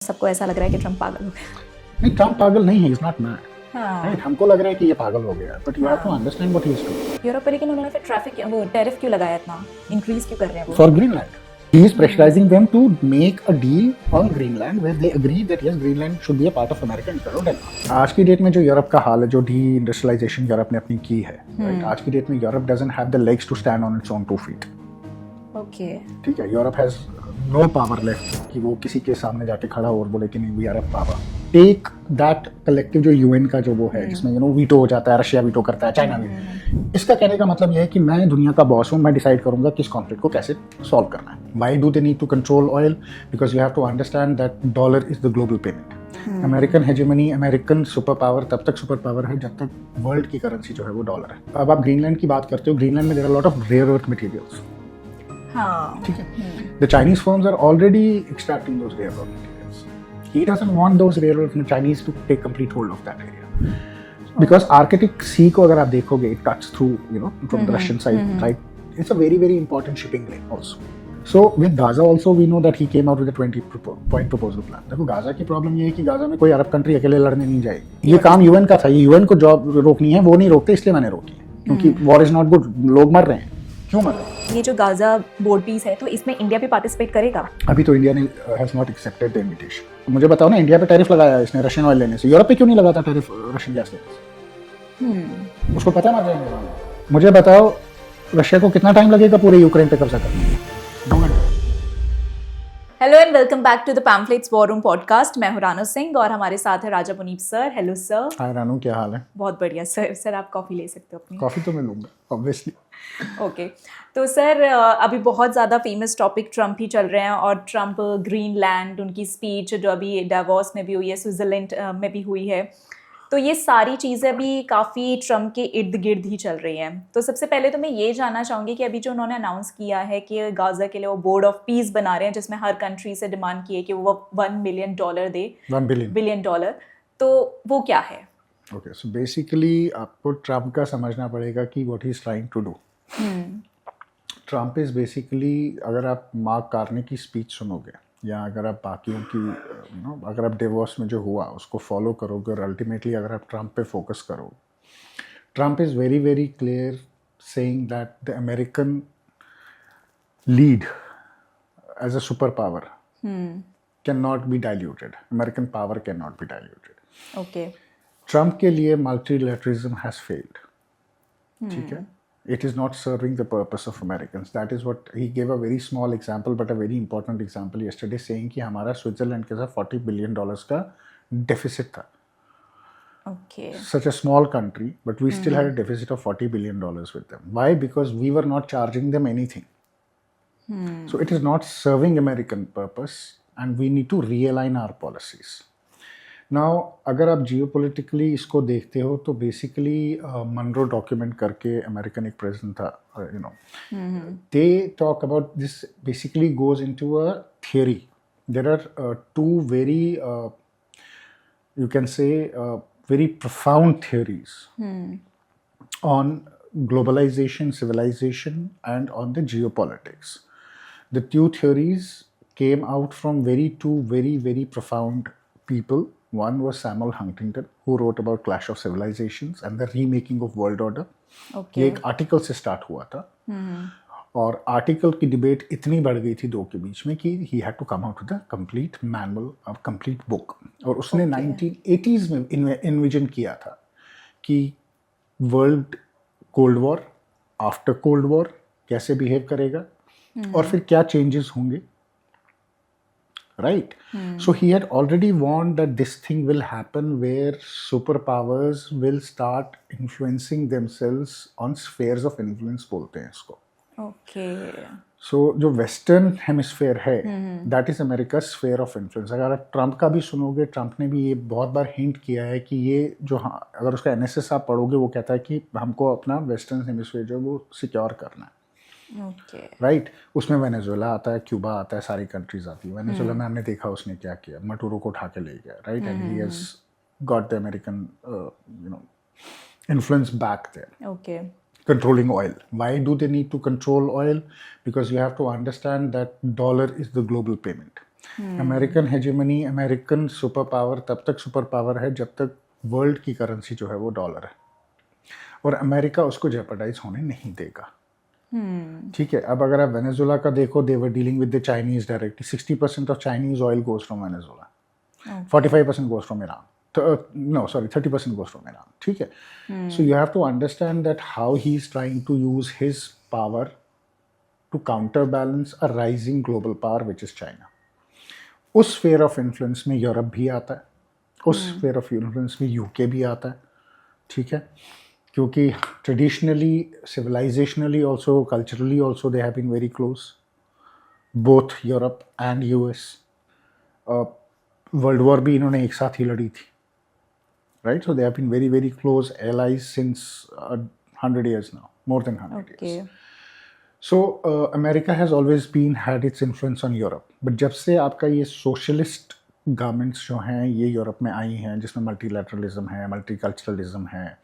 सबको ऐसा लग रहा है कि ट्रम्प पागल हो गया। नहीं, ट्रम्प पागल नहीं है, इज नॉट मैड। हाँ। राइट, हमको लग रहा है कि ये पागल हो गया, but you have to understand what he is doing Europe पे लेकिन उन्होंने फिर ट्रैफिक वो टैरिफ क्यों लगाया इतना, इंक्रीज क्यों कर रहे हैं वो? For Greenland. He is pressurizing them to make a deal on Greenland where they agree that yes, Greenland should be a part of America instead of Denmark. आज की डेट में जो यूरोप का हाल है, जो डी इंडस्ट्रियलाइजेशन यूरोप ने अपनी की है, right? आज की डेट में Europe doesn't have the legs to stand on its own 2 feet. Okay. ठीक है, Europe has no power left कि वो किसी के सामने जाके खड़ा हो और बोले कि नहीं we are a power. Take that collective जो यूएन का जो वो है जिसमें वीटो हो जाता है, रशिया वीटो करता है, चाइना भी। इसका कहने का मतलब ये है कि मैं दुनिया का बॉस हूँ, मैं डिसाइड करूंगा किस कॉन्फ्लिक्ट को कैसे सॉल्व करना है। Why do they need to control oil? Because you have to understand that dollar is the global payment. American hegemony, American super power तब तक सुपर पावर है जब तक वर्ल्ड की करेंसी जो है वो डॉलर है। अब आप ग्रीनलैंड की बात करते हो, ग्रीनलैंड में there are lot of rare earth materials. हाँ। ठीक है, the Chinese firms are already extracting those rare earth materials. He doesn't want those rare earth Chinese to take complete hold of that area. Because Arctic Sea को अगर आप देखोगे, it cuts through, from the Russian side, right? It's a very, very important shipping lane also. So with Gaza also we know that he came out with a 20-point proposal plan. देखो Gaza की problem ये है कि Gaza में कोई Arab country अकेले लड़ने नहीं जाएगी। ये काम यूएन का था, ये यूएन को जॉब रोकनी है, वो नहीं रोकते, इसलिए मैंने रोकी है। क्योंकि वॉर इज नॉट गुड, लोग मर रहे हैं, क्यों मर रहे हैं? ये जो गाजा बोर्ड पीस है तो इसमें इंडिया भी पार्टिसिपेट करेगा? अभी तो इंडिया ने has not accepted the invitation. मुझे बताओ ना, इंडिया पे टैरिफ लगाया इसने रशियन ऑयल लेने से, यूरोप पे क्यों नहीं लगाता टैरिफ रशियन गैस लेने से? उसको पता ना जाएंगे। मुझे बताओ रशिया को कितना टाइम लगेगा पूरे यूक्रेन पे कब्जा करने में? 2 घंटे। Hello and welcome back to the pamphlets war room podcast. मैं हूं रानू सिंह और हमारे साथ है Raja Puneet sir. Hello sir. Hi Ranu, क्या हाल है? बहुत बढ़िया सर। सर आप कॉफ़ी ले सकते हो अपनी? कॉफ़ी तो मैं लूँगा ऑब्वियसली। ओके तो सर अभी बहुत ज़्यादा फेमस टॉपिक ट्रम्प ही चल रहे हैं और ट्रम्प ग्रीनलैंड, उनकी स्पीच जो अभी डावोस में भी हुई है, स्विट्ज़रलैंड में भी हुई है, तो ये सारी चीज़ें भी काफ़ी ट्रम्प के इर्द गिर्द ही चल रही हैं। तो सबसे पहले तो मैं ये जानना चाहूँगी कि अभी जो उन्होंने अनाउंस किया है कि गाजा के लिए वो बोर्ड ऑफ पीस बना रहे हैं जिसमें हर कंट्री से डिमांड की है कि वो $1 मिलियन दे, $1 बिलियन, तो वो क्या है? ओके, सो बेसिकली आपको ट्रम्प का समझना पड़ेगा कि what he is trying to do. Trump is basically, अगर आप मार्क कार्नी की स्पीच सुनोगे या अगर आप बाकियों की अगर आप डेवोस में जो हुआ उसको फॉलो करोगे और अल्टीमेटली अगर आप ट्रम्प पे फोकस करोगे, Trump is very very clear saying that the American lead as a super power can not be diluted. American power can not be diluted. Okay. Trump के लिए मल्टीलैटरिज्म हैज फेल्ड। ठीक है, it is not serving the purpose of Americans. That is what he gave a very small example but a very important example yesterday, saying कि हमारा Switzerland के साथ $40 billion का deficit था। Okay. Such a small country, but we still had a deficit of $40 billion with them. Why? Because we were not charging them anything. So it is not serving American purpose, and we need to realign our policies. Now अगर आप geopolitically इसको देखते हो तो basically Monroe document करके American एक president था, they talk about this, basically goes into a theory. There are 2 very you can say very profound theories on globalization, civilization, and on the geopolitics. The 2 theories came out from two very, very profound people. One was Samuel Huntington, who wrote about Clash of Civilizations and the remaking of world order. Okay. ये एक article से start हुआ था और article की debate इतनी बढ़ गई थी 2 के बीच में कि he had to come out with a complete manual, a complete book. और उसने 1980s में इन्विजन किया था कि world cold war, after cold war कैसे बिहेव करेगा और फिर क्या चेंजेस होंगे। Right? So he had already warned that this thing will happen where superpowers will start influencing themselves on spheres of influence, बोलते हैं इसको। Okay. So जो वेस्टर्न हेमिस्फेयर है, that is America sphere of influence. अगर आप Trump का भी सुनोगे, ट्रम्प ने भी ये बहुत बार हिंट किया है कि ये जो, अगर उसका एनएसएस आप पढ़ोगे, वो कहता है कि हमको अपना वेस्टर्न हेमिस्फेयर जो वो सिक्योर करना है। Okay. राइट, उसमें वेनेजुएला आता है, क्यूबा आता है, सारी कंट्रीज आती है। वेनेजुएला में हमने देखा उसने क्या किया, मटूरो को उठा के ले गया, right, and he has got the American influence back there. Okay. Controlling oil. Why do they need to control oil? Because you have to understand that dollar is the global payment. American hegemony, American super power तब तक super power है जब तक world की currency जो है वो dollar है, और अमेरिका उसको जेपरडाइज होने नहीं देगा। ठीक है, अब अगर आप वेनेजुला का देखो, they were dealing with the Chinese directly. 60% of Chinese oil goes from Venezuela, 45% goes from Iran. No, sorry, 30% goes from Iran. ठीक है, so you have to understand that how he is trying to use his power to counterbalance a rising global power which is China. उस sphere of influence में Europe भी आता है, उस sphere of influence में UK भी आता है। ठीक है, क्योंकि traditionally, civilisationally also, culturally also they have been very close, both Europe and US. World war भी इन्होंने एक साथ ही लड़ी थी, right? So they have been very very close allies since 100 years now, more than 100 years. So America has always been had its influence on Europe, but जब से आपका ये सोशलिस्ट गवर्नमेंट्स जो हैं ये यूरोप में आई हैं, जिसमें मल्टीलैटरलिज्म है, मल्टीकल्चरलिज्म है,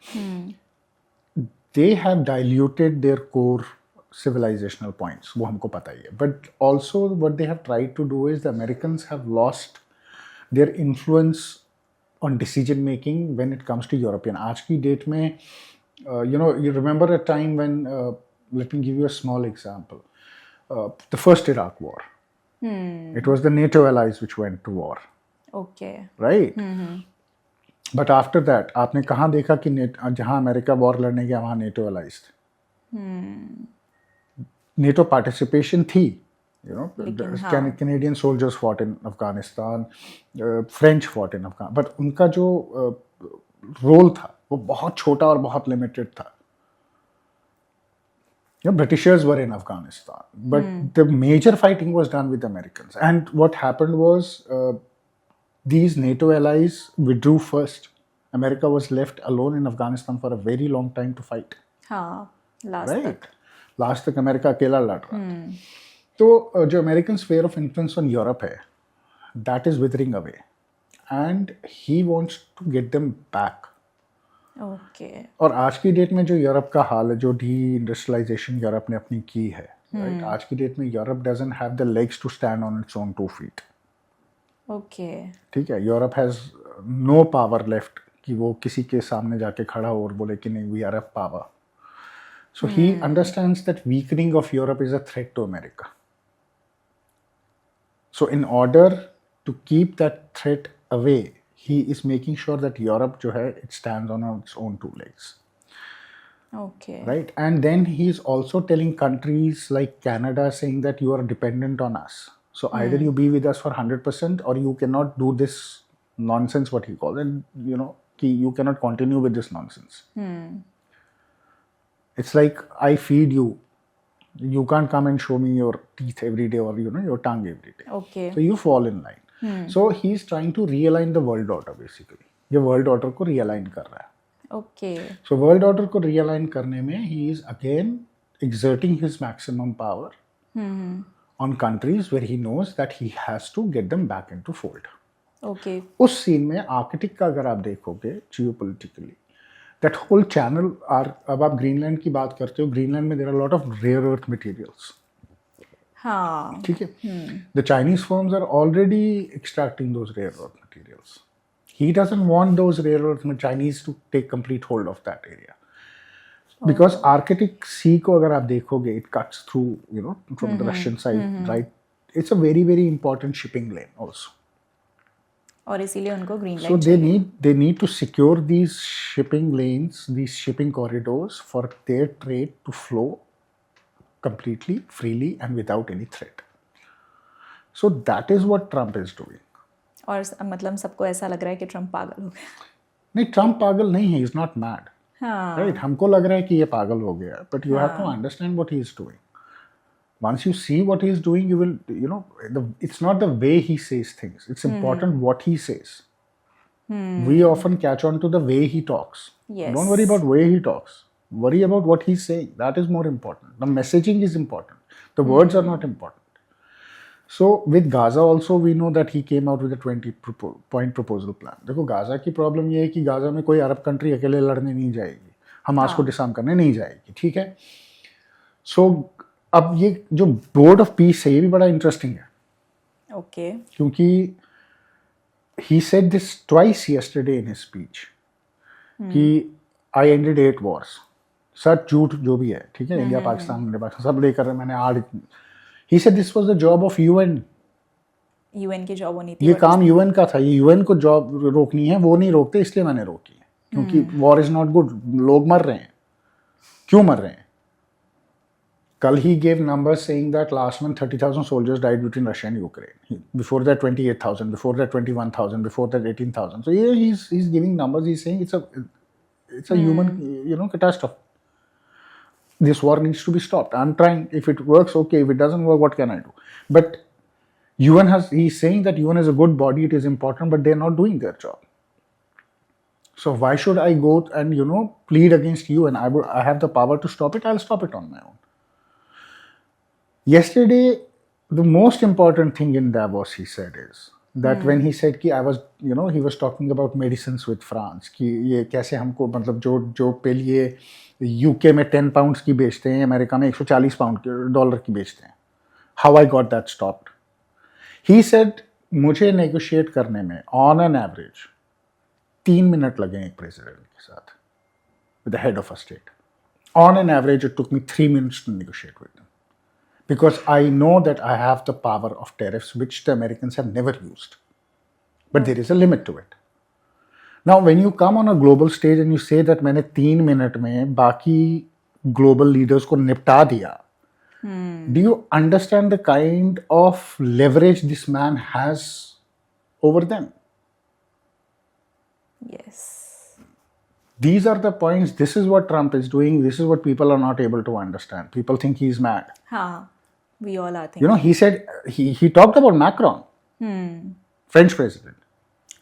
they have diluted their core civilizational points, वो हमको पता ही है, but also what they have tried to do is the Americans have lost their influence on decision making when it comes to European. आज की date में you remember a time when let me give you a small example. The first Iraq war. It was the NATO allies which went to war. Okay. Right? But after that, आपने कहाँ देखा कि जहाँ America war लड़ने गया वहाँ NATO allies थे? NATO participation थी. Canadian soldiers fought in Afghanistan, French fought in Afghanistan, but उनका जो रोल था वो बहुत छोटा और बहुत लिमिटेड था. Britishers were in Afghanistan, but the major fighting was done with Americans. And what happened was these NATO allies withdrew first. America was left alone in Afghanistan for a very long time to fight. हाँ, last right? तक. Last तक America अकेला लड़ रहा था. तो जो American sphere of influence on Europe है, that is withering away, and he wants to get them back. Okay. और आज की डेट में जो यूरोप का हाल है, जो डी इंडस्ट्रियलाइजेशन यूरोप ने अपनी की है, राइट? आज की डेट में Europe doesn't have the legs to stand on its own 2 feet. Okay. ठीक है, Europe has no power left कि वो किसी के सामने जाके खड़ा हो और बोले कि नहीं we are a power. So he understands that weakening of Europe is a threat to America. So in order to keep that threat away, he is making sure that Europe जो है it stands on its own 2 legs. Okay. Right? And then he is also telling countries like Canada saying that you are dependent on us. So either you be with us for 100% or you cannot do this nonsense, what he calls, and कि you cannot continue with this nonsense. It's like I feed you. You can't come and show me your teeth every day or your tongue every day. Okay. So you fall in line. So he is trying to realign the world order basically. ये world order को realign कर रहा है. Okay. So world order को realign करने में he is again exerting his maximum power on countries where he knows that he has to get them back into fold. Okay. उस scene में Arctic का अगर आप देखोगे geopolitically, that whole channel are, अब आप ग्रीनलैंड की बात करते हो, ग्रीनलैंड में there are a lot of rare earth materials. हाँ. ठीक है. The Chinese firms are already extracting those rare earth materials. He doesn't want those rare earth Chinese to take complete hold of that area. Because Arctic Sea को अगर आप देखोगे, it cuts through, from the Russian side, right? It's a very very important shipping lane also. और इसीलिए उनको green So they need to secure these shipping lanes, these shipping corridors for their trade to flow completely, freely and without any threat. So that is what Trump is doing. और मतलब सबको ऐसा लग रहा है कि ट्रम्प पागल हो गया. नहीं, ट्रम्प पागल नहीं है, he is not mad. हाँ. Right? हमको लग रहा है कि ये पागल हो गया, but you have to understand what he is doing. Once you see what he is doing, you will, it's not the way he says things. It's important what he says. We often catch on to the way he talks. Yes. Don't worry about way he talks. Worry about what he's saying. That is more important. The messaging is important. The words are not important. So with Gaza also we know that he came out with a 20-point proposal plan. देखो Gaza की problem ये है कि Gaza में कोई Arab country अकेले लड़ने नहीं जाएगी, हमास को डिसआर्म करने नहीं जाएगी. ठीक है. सो अब ये जो बोर्ड ऑफ पीस है ये भी बड़ा इंटरेस्टिंग है. ओके. क्योंकि he said this twice yesterday in his speech कि I ended 8 wars. सच झूठ जो भी है, ठीक है, इंडिया पाकिस्तान इंडिया पाकिस्तान सब लेकर मैंने 8. he said this was the job of UN. UN की जॉब होनी थी. ये काम यूएन का था, ये यूएन को जॉब रोकनी है, वो नहीं रोकते, इसलिए मैंने रोकी है. क्योंकि वॉर इज नॉट गुड. लोग मर रहे हैं. क्यों मर रहे हैं? कल he gave numbers saying that last month 30,000 soldiers died between Russia and Ukraine. Before that 28,000, before that 21,000, before that 18,000. So yeah, he's giving numbers. He's saying it's a human catastrophe. This war needs to be stopped. I'm trying. If it works, okay. If it doesn't work, what can I do? But he's saying that UN is a good body. It is important, but they're not doing their job. So why should I go and plead against UN? I have the power to stop it. I'll stop it on my own. Yesterday, the most important thing in Davos, he said, is that when he said कि I was, he was talking about medicines with France, कि ये कैसे हमको मतलब जो पिल ये UK में 10 pounds की बेचते हैं, अमेरिका में 140 डॉलर की बेचते हैं. How I got that stopped? He said मुझे नेगोशिएट करने में ऑन एन एवरेज 3 मिनट लगे एक प्रेसिडेंट के साथ, with the head of a state. On an average, it took me 3 minutes to negotiate with them. Because I know that I have the power of tariffs, which the Americans have never used. But there is a limit to it. Now, when you come on a global stage and you say that मैंने 3 minute में बाकी global leaders को निपटा दिया, do you understand the kind of leverage this man has over them? Yes. These are the points. This is what Trump is doing. This is what people are not able to understand. People think he's mad. हाँ, we all are thinking. He said he talked about Macron, French president.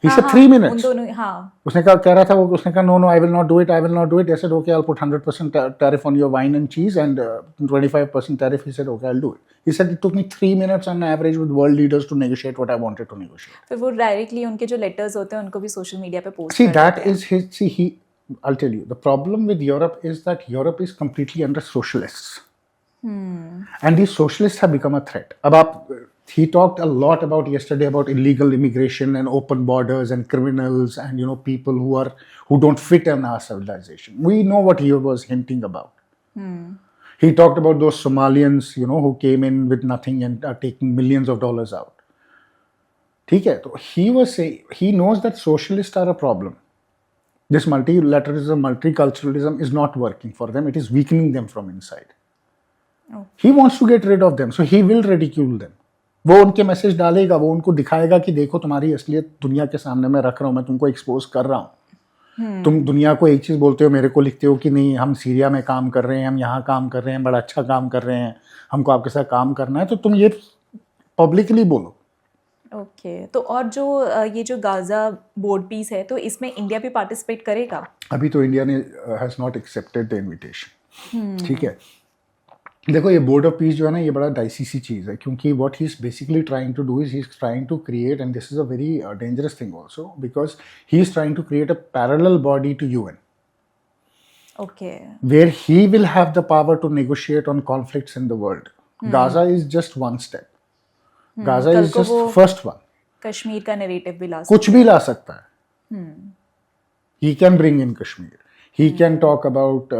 He said 3 minutes. उन दोनों, हाँ. उसने कह रहा था वो, उसने कहा no, I will not do it. I will not do it. I said okay, I'll put 100% tariff on your wine and cheese and 25% tariff. He said okay, I'll do it. He said it took me 3 minutes on average with world leaders to negotiate what I wanted to negotiate. फिर वो directly उनके जो letters होते हैं उनको भी social media पे post See, that is his. I'll tell you, the problem with Europe is that Europe is completely under socialists. And these socialists have become a threat. He talked a lot about yesterday about illegal immigration and open borders and criminals and people who don't fit in our civilization. We know what he was hinting about. He talked about those Somalians, who came in with nothing and are taking millions of dollars out. ठीक है, तो he was saying he knows that socialists are a problem. This multilateralism, multiculturalism is not working for them. It is weakening them from inside. Oh. He wants to get rid of them, so he will ridicule them. वो उनके message डालेगा, वो उनको दिखाएगा कि देखो तुम्हारी असलियत दुनिया के सामने मैं रख रहा हूँ, मैं तुमको एक्सपोज कर रहा हूँ. तुम दुनिया को एक चीज़ बोलते हो, मेरे को लिखते हो कि नहीं हम सीरिया में काम कर रहे हैं, हम यहाँ काम कर रहे हैं, बड़ा अच्छा काम कर रहे हैं, हमको आपके साथ काम करना है, तो तुम ये पब्लिकली बोलो. ओके. तो और जो ये जो गाजा बोर्ड पीस है, तो इसमें इंडिया भी पार्टिसिपेट करेगा? अभी तो इंडिया ने has not accepted the invitation. ठीक है, देखो ये बोर्ड ऑफ पीस जो है ना, ये बड़ा डाइसी सी चीज़ है, क्योंकि what he is basically trying to do is he is trying to create, and this is a very dangerous thing also, because he is trying to create a parallel body to UN. Okay. Where he will have the power to negotiate on conflicts in the world. Gaza is just one step. Gaza is just first one. Kashmir का narrative भी ला सकता कुछ भी ला सकता है. He can bring in Kashmir. He can talk about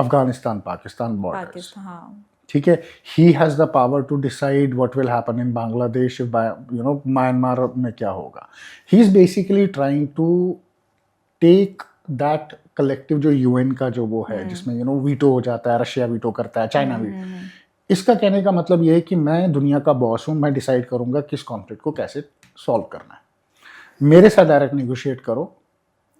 Afghanistan, Pakistan borders. Pakistan, हाँ. ठीक है, he has the power to decide what will happen in Bangladesh, if Myanmar में क्या होगा. He is basically trying to take that collective जो UN का जो वो है, जिसमें वीटो हो जाता है, रशिया वीटो करता है, चाइना वीटो. इसका कहने का मतलब ये है कि मैं दुनिया का बॉस हूँ, मैं डिसाइड करूंगा किस कॉन्फ्लिक्ट को कैसे सॉल्व करना है, मेरे साथ डायरेक्ट नेगोशिएट करो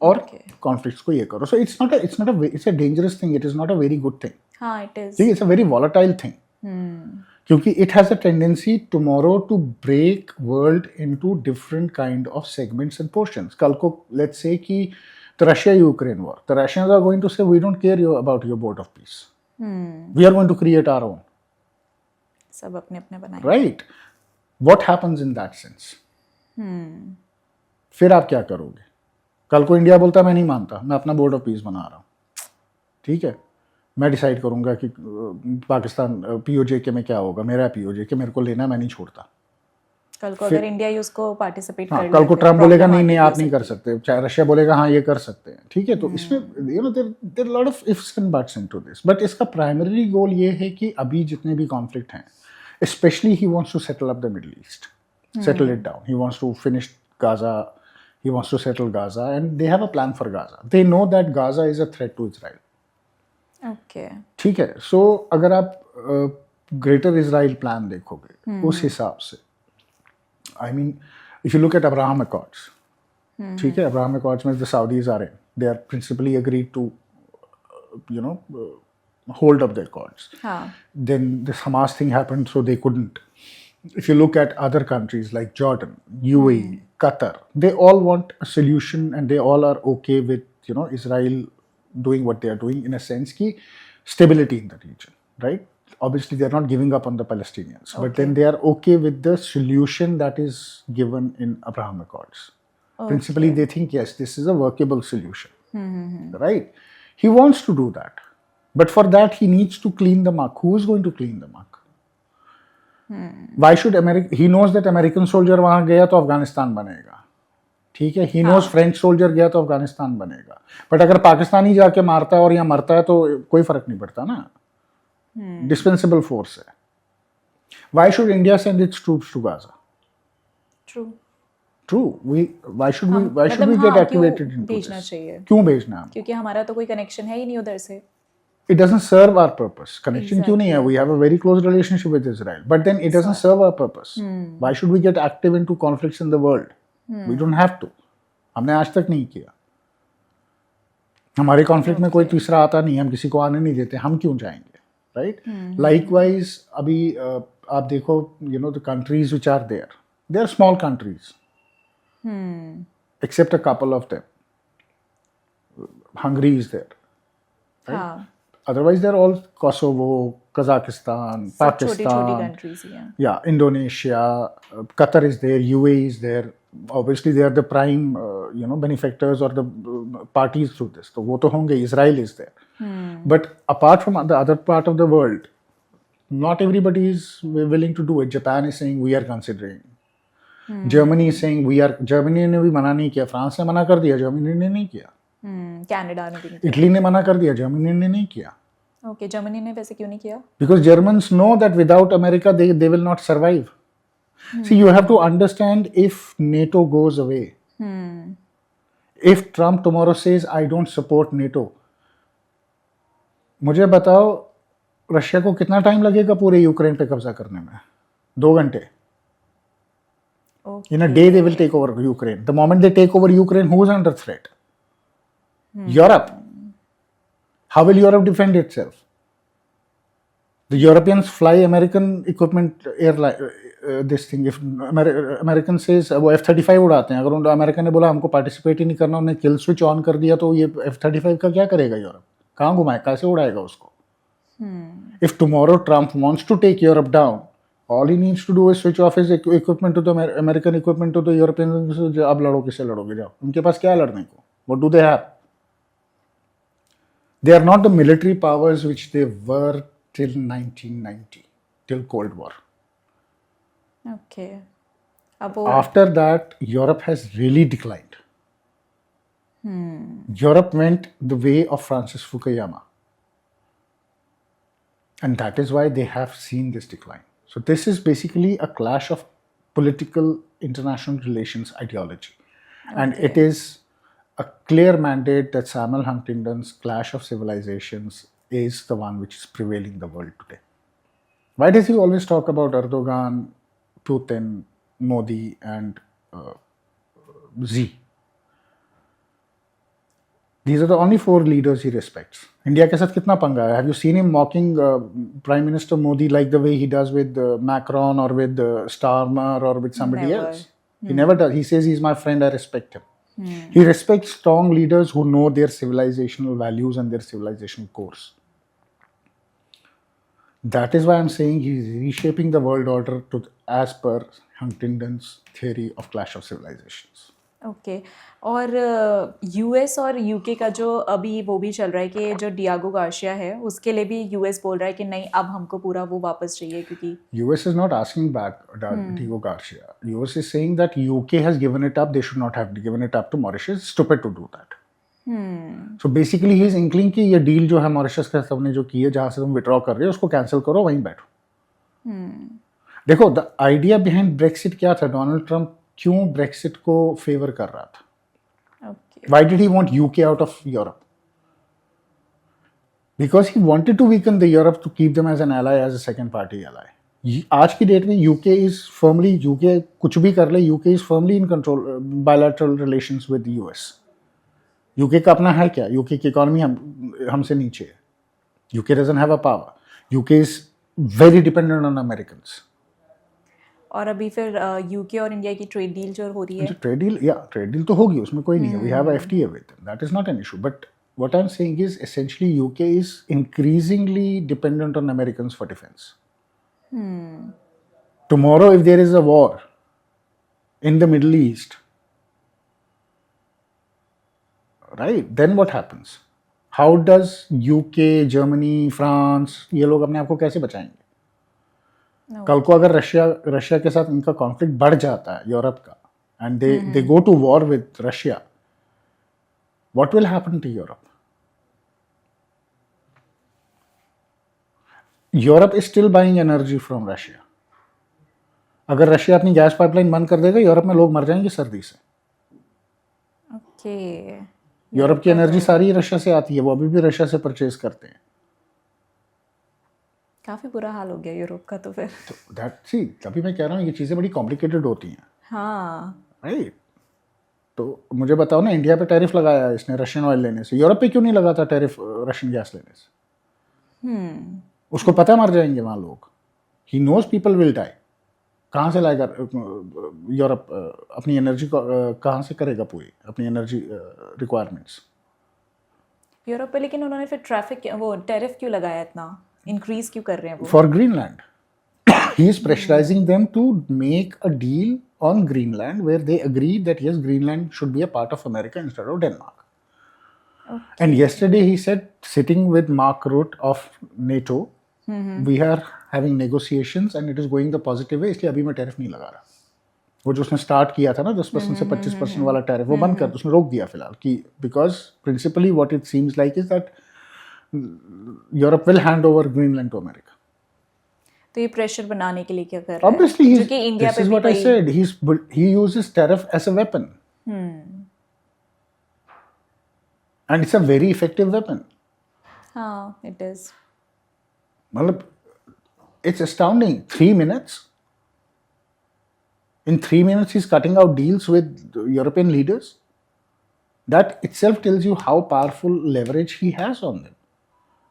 और कॉन्फ्लिक्ट्स को ये करो. So it's a dangerous thing. It is not a very good thing. हाँ, it is. It's a very volatile thing, क्योंकि it has a tendency tomorrow to break world into different kind of segments and portions. कल को let's say कि the Russia-Ukraine war, the Russians are going to say, we don't care about your board of peace. We are going to create our own. सब अपने अपने बनाएंगे. Right? What happens in that sense? फिर आप क्या करोगे? कल को इंडिया बोलता मैं नहीं मानता, मैं अपना बोर्ड ऑफ पीस बना रहा हूँ. ठीक है, मैं डिसाइड करूंगा कि पाकिस्तान POJ के में क्या होगा, मेरा POJ के मेरे को लेना है, मैं नहीं छोड़ता. कल को अगर इंडिया ही उसको पार्टिसिपेट हाँ, कर कल को लेता है, ट्रम्प बोलेगा problem नहीं आगे नहीं भी हो आप नहीं कर सकती है। सकते, चाहे रशिया बोलेगा हाँ ये कर सकते हैं, ठीक है। तो इसमें you know there lot of ifs and buts into this, but इसका प्राइमरी गोल ये है कि अभी जितने भी कॉन्फ्लिक्ट हैं, specially he wants to settle up the Middle East, settle it down. He wants to finish Gaza. He wants to settle Gaza, and they have a plan for Gaza. They know that Gaza is a threat to Israel. Okay ठीक है, सो अगर आप greater Israel plan देखोगे उस हिसाब से, I mean if you look at Abraham Accords, ठीक है, अब्राहम अकॉर्ड्स में the Saudis are in, they are principally agreed to you know hold up their cause. हाँ Then this Hamas thing happened, so they couldn't. If you look at other countries like Jordan, UAE, Qatar, they all want a solution, and they all are okay with Israel doing what they are doing, in a sense ki stability in the region, right? Obviously, they are not giving up on the Palestinians, but then they are okay with the solution that is given in Abraham Accords. Principally, they think yes, this is a workable solution, right? He wants to do that, but for that he needs to clean the muck. Who is going to clean the muck? Why should America? He knows that American soldier वहां गया तो अफगानिस्तान बनेगा, ठीक है. He knows French soldier गया तो अफगानिस्तान बनेगा. But अगर पाकिस्तानी जाके मारता है और यहाँ मरता है तो कोई फर्क नहीं पड़ता ना. Dispensable force है. Why should India send its troops to Gaza? True True. Why should we मतलब get हाँ, activated क्यों into भेजना this? चाहिए, क्यों भेजना है? क्योंकि हमारा तो कोई कनेक्शन है ही नहीं उधर से. It doesn't serve our purpose. Connection क्यों नहीं है? We have a very close relationship with Israel, but then it doesn't serve our purpose. Why should we get active into conflicts in the world? We don't have to. हमने आज तक नहीं किया. हमारे conflict में कोई तीसरा आता नहीं, हम किसी को आने नहीं देते, हम क्यों जाएंगे, राइट? लाइकवाइज अभी आप देखो, the countries which are there, they are small countries, except a couple of them. Hungary is there. हाँ Otherwise, they're all Kosovo, Kazakhstan, सब छोटी छोटी Pakistan, कंट्रीज ही हैं. yeah, Indonesia, Qatar is there, UAE is there. Obviously, they are the prime, benefactors or the parties through this. तो वो तो होंगे. Israel is there. But apart from the other part of the world, not everybody is willing to do it. Japan is saying we are considering. Germany is saying we are. Germany ने भी मना नहीं किया. France ने मना कर दिया. Germany ने नहीं किया. कनाडा ने भी नहीं इटली ने मना कर दिया. जर्मनी ने नहीं किया. किया. ओके जर्मनी ने वैसे क्यों नहीं किया? Because Germans know that without America they will not survive. See, you have to understand, if NATO goes away, if Trump tomorrow says I don't support NATO, मुझे बताओ रशिया को कितना टाइम लगेगा पूरे यूक्रेन पे कब्जा करने में? 2 घंटे. In a day they will take over Ukraine. The moment they take over Ukraine, who is under threat? Europe. How will Europe defend itself? The Europeans fly American equipment airline. This thing. If American says वो F-35 उड़ाते हैं, अगर उन America ने बोला हमको participate ही नहीं करना, उन्हें किल स्विच ऑन कर दिया, तो ये F-35 का क्या करेगा यूरोप? कहाँ घुमाए, कैसे उड़ाएगा उसको? If tomorrow Trump wants to take Europe down, all he needs to do is switch off his equipment to the American equipment to the Europeans. अब लड़ो, किससे लड़ोगे? जाओ. उनके पास क्या है लड़ने को? What do they have? They are not the military powers which they were till 1990, till Cold War. Okay अब वो After that, Europe has really declined. Europe went the way of Francis Fukuyama. And that is why they have seen this decline. So this is basically a clash of political international relations ideology. And it is a clear mandate that Samuel Huntington's Clash of Civilizations is the one which is prevailing the world today. Why does he always talk about Erdogan, Putin, Modi, and Xi? These are the only 4 leaders he respects. India के साथ कितना पंगा है? Have you seen him mocking Prime Minister Modi like the way he does with Macron or with Starmer or with somebody Never. else? He never does. He says he's my friend, I respect him. He respects strong leaders who know their civilizational values and their civilizational course. That is why I'm saying he's reshaping the world order as per Huntington's theory of clash of civilizations. Okay. और US और UK का जो अभी वो भी चल रहा है कि जो डियागो गार्सिया है उसके लिए भी यूएस बोल रहा है कि नहीं अब हमको पूरा वो वापस चाहिए क्योंकि US is not asking back Diego Garcia. US is saying that UK has given it up. They should not have given it up to Mauritius. It's stupid to do that. So basically he is inkling कि ये deal जो है Mauritius के साथ हमने जो की है जहाँ से तुम विड्रॉ कर रहे हो उसको कैंसिल करो वहीं बैठो। देखो द आइडिया बिहाइंड ब्रेक्सिट क्या था, डोनाल्ड ट्रंप क्यों ब्रेक्सिट को फेवर कर रहा था? Okay. Why did he want UK out of Europe? Because he wanted to weaken the Europe to keep them as an ally, as a second party ally. आज की date में UK is firmly, UK कुछ भी कर ले, UK is firmly in control bilateral relations with US. UK का अपना है क्या? UK की इकोनॉमी हमसे नीचे है. UK doesn't have a power. UK is very dependent on Americans. और अभी फिर यूके और इंडिया की ट्रेड डील जो हो रही है, ट्रेड डील तो होगी, उसमें कोई नहीं है. We have a FTA with them. That is not an issue. But what I'm saying is essentially UK is increasingly dependent on Americans for defense. Tomorrow, if there is a war in the Middle East, right, then what happens? How does UK, Germany, France ये लोग अपने आप को कैसे बचाएंगे? कल को अगर रशिया के साथ इनका कॉन्फ्लिक्ट बढ़ जाता है यूरोप का and they go to war with Russia, what will happen to Europe? Europe is still buying energy from Russia. अगर रशिया अपनी गैस पाइपलाइन बंद कर देगा यूरोप में लोग मर जाएंगे सर्दी से. ओके। यूरोप की एनर्जी सारी रशिया से आती है, वो अभी भी रशिया से परचेज करते हैं. काफी बुरा हाल हो गया यूरोप का तो फिर. तो दैट सी तभी मैं कह रहा हूँ ये चीज़ें बड़ी कॉम्प्लिकेटेड होती हैं. हाँ राइट. तो मुझे बताओ ना, इंडिया पे टैरिफ लगाया इसने रशियन ऑयल लेने से, यूरोप पे क्यों नहीं लगाता टैरिफ रशियन गैस लेने से? उसको पता मर जाएंगे वहाँ लोग. He knows people will die. कहाँ से लाएगा यूरोप अपनी एनर्जी को, कहाँ से करेगा पूरी अपनी एनर्जी रिक्वायरमेंट्स? यूरोप पे लेकिन उन्होंने फिर वो टैरिफ क्यों लगाया, इतना इंक्रीज क्यों कर रहे हैं वो? For Greenland. He is pressurizing them to make a deal on Greenland where they agree that yes, Greenland should be a part of America instead of Denmark. Okay. And yesterday he said, sitting with Mark Rutte of NATO, we are having negotiations and it is going the positive way. इसलिए अभी मैं tariff नहीं लगा रहा. वो जो उसने start किया था ना 10% से 25% वाला टैरिफ, वो बंद कर, उसने रोक दिया फिलहाल कि because principally what it seems like is that Europe will hand over Greenland to America. तो ये प्रेशर बनाने के लिए क्या कर रहा है? Obviously, India this is what I said. He uses tariff as a weapon. And it's a very effective weapon. हाँ, it is. मतलब, it's astounding. 3 minutes. In 3 minutes, he's cutting out deals with European leaders. That itself tells you how powerful leverage he has on them.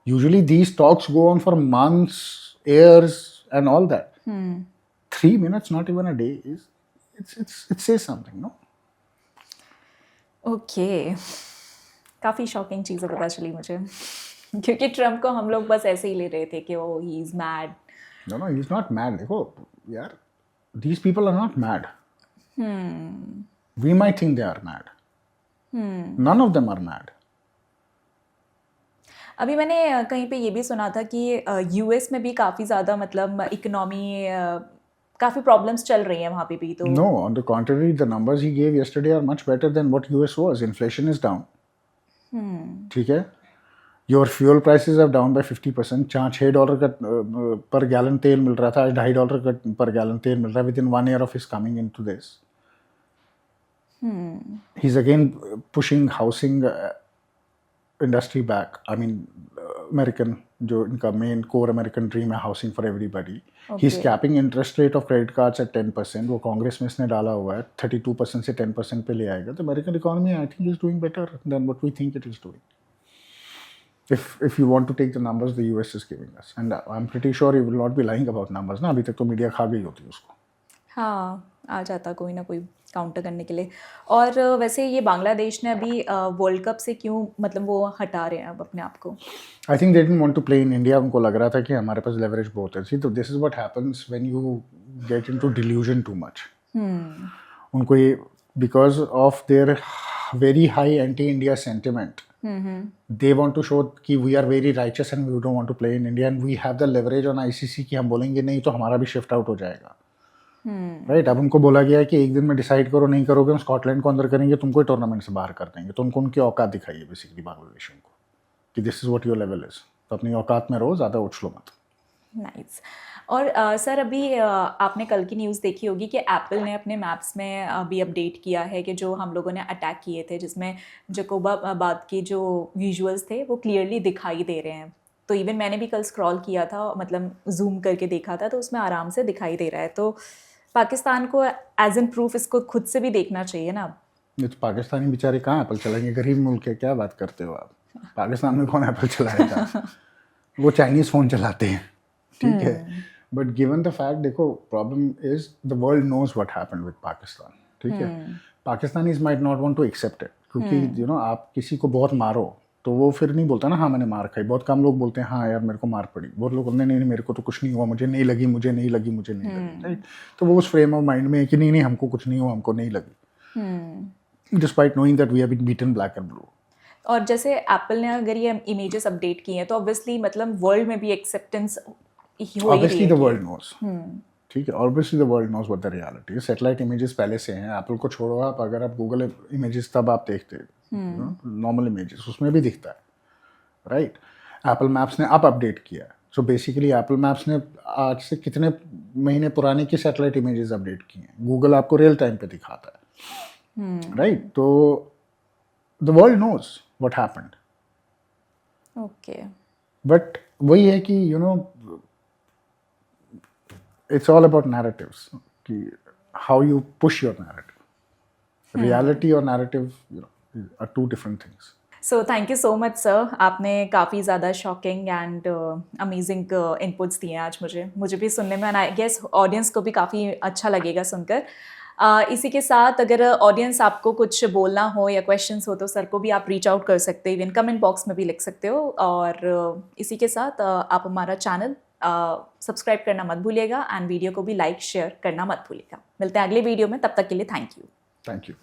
Usually, these talks go on for months, years, and all that. 3 minutes, not even a day, it says something, no? Okay. काफ़ी shocking चीज़ें पता चली मुझे क्योंकि Trump को हम लोग बस ऐसे ही ले रहे थे कि वो he is mad. No, he is not mad. देखो यार, these people are not mad. We might think they are mad. None of them are mad. अभी मैंने कहीं पे ये भी सुना था कि यूएस में भी काफ़ी ज़्यादा मतलब इकोनॉमी काफ़ी प्रॉब्लम्स चल रही हैं वहाँ पे भी. तो No, on the contrary, the numbers he gave yesterday are much better than what US was. Inflation is down. ठीक है. Your fuel prices are down by 50%. जहाँ $6 का पर गैलन तेल मिल रहा था, आज $2.5 का पर गैलन तेल मिल रहा है within 1 year of his coming into this. He's again pushing housing industry back. I mean, American, जो इनका main core American dream है, housing for everybody. Okay. He's capping interest rate of credit cards at 10%. वो कांग्रेस में इसने डाला हुआ है, 32% से 10% पे ले आएगा. तो American economy, I think, is doing better than what we think it is doing. If you want to take the numbers the US is giving us, and I'm pretty sure he will not be lying about numbers. ना अभी तक तो media खा गई होती है उसको. हाँ, आ जाता कोई ना कोई काउंटर करने के लिए. और वैसे ये बांग्लादेश ने अभी वर्ल्ड कप से क्यों मतलब वो हटा रहे हैं अब अपने आप को? I think they didn't want to play in India. उनको लग रहा था कि हमारे पास leverage बहुत है. See, तो this is what happens when you get into delusion too much. उनको ये because of their very high anti-India sentiment. They want to show कि we are very righteous and we don't want to play in India and we have the leverage on ICC कि हम बोलेंगे नहीं तो हमारा भी शिफ्ट आउट हो जाएगा. राइट अब उनको बोला गया है कि एक दिन में डिसाइड करो, नहीं करोगे हम स्कॉटलैंड को अंदर करेंगे, तुमको टूर्नामेंट से बाहर कर देंगे. तो उनको उनकी औकात दिखाई है बेसिकली बांग्लादेश को कि this is what your level is. तो अपनी औकात में रहो, ज़्यादा उछलो मत. नाइस. और सर अभी आपने कल की न्यूज़ देखी होगी कि एप्पल ने अपने मैप्स में अभी अपडेट किया है कि जो हम लोगों ने अटैक किए थे जिसमें जकोबाबाद के जो विजुअल्स थे वो क्लियरली दिखाई दे रहे हैं. तो इवन मैंने भी कल स्क्रॉल किया था, मतलब जूम करके देखा था, तो उसमें आराम से दिखाई दे रहा है. तो पाकिस्तान को एज एन प्रूफ इसको खुद से भी देखना चाहिए ना. ये तो पाकिस्तानी बेचारे कहाँ एप्पल चलाएंगे, गरीब मुल्क है, क्या बात करते हो आप. पाकिस्तान में कौन एप्पल चलाएगा, वो चाइनीज़ फ़ोन चलाते हैं. ठीक है, बट गिवन द फैक्ट, देखो problem is the world knows what happened with Pakistan. ठीक है, Pakistanis might not want to accept it क्योंकि यू नो आप किसी को बहुत मारो तो वो फिर नहीं बोलता ना हाँ मैंने मार खाई. बहुत कम लोग बोलते हैं हाँ यार मेरे को मार पड़ी. बहुत लोग बोलते नहीं मेरे को तो कुछ नहीं हुआ, मुझे नहीं लगी, मुझे नहीं लगी, मुझे नहीं लगी. राइट, तो वो उस फ्रेम ऑफ माइंड में है कि नहीं हमको कुछ नहीं हुआ, हमको नहीं लगी, despite knowing that we have been beaten black and blue. और जैसे एप्पल ने अगर ये इमेजेस अपडेट किए हैं तो ऑब्वियसली मतलब वर्ल्ड में भी acceptance obviously the world knows. ठीक है, obviously the world knows what the reality है. सैटेलाइट इमेजेस पहले से हैं. एप्पल को छोड़ो आप, अगर आप गूगल इमेजेस तब आप देखते नॉर्मल इमेजेस उसमें भी दिखता है. राइट, एप्पल मैप्स ने अब अपडेट किया. सो बेसिकली एप्पल मैप्स ने आज से कितने महीने पुराने की सैटेलाइट इमेजेस अपडेट की हैं. गूगल आपको रियल टाइम पे दिखाता है. राइट, तो the world knows what happened. Okay, but वही है कि you know it's all about narratives. How you push your narrative. Reality or narrative, you know, are two different things. So thank you so much sir. आपने काफ़ी ज़्यादा shocking and amazing inputs दिए आज मुझे भी सुनने में, एंड आई गेस ऑडियंस को भी काफ़ी अच्छा लगेगा सुनकर. इसी के साथ अगर ऑडियंस आपको कुछ बोलना हो या क्वेश्चंस हो तो सर को भी आप रीच आउट कर सकते हो, इवन कमेंट बॉक्स में भी लिख सकते हो. और इसी के साथ आप हमारा चैनल सब्सक्राइब करना मत भूलिएगा एंड वीडियो को भी लाइक शेयर करना मत भूलिएगा. मिलते हैं अगले वीडियो में, तब तक के लिए थैंक यू.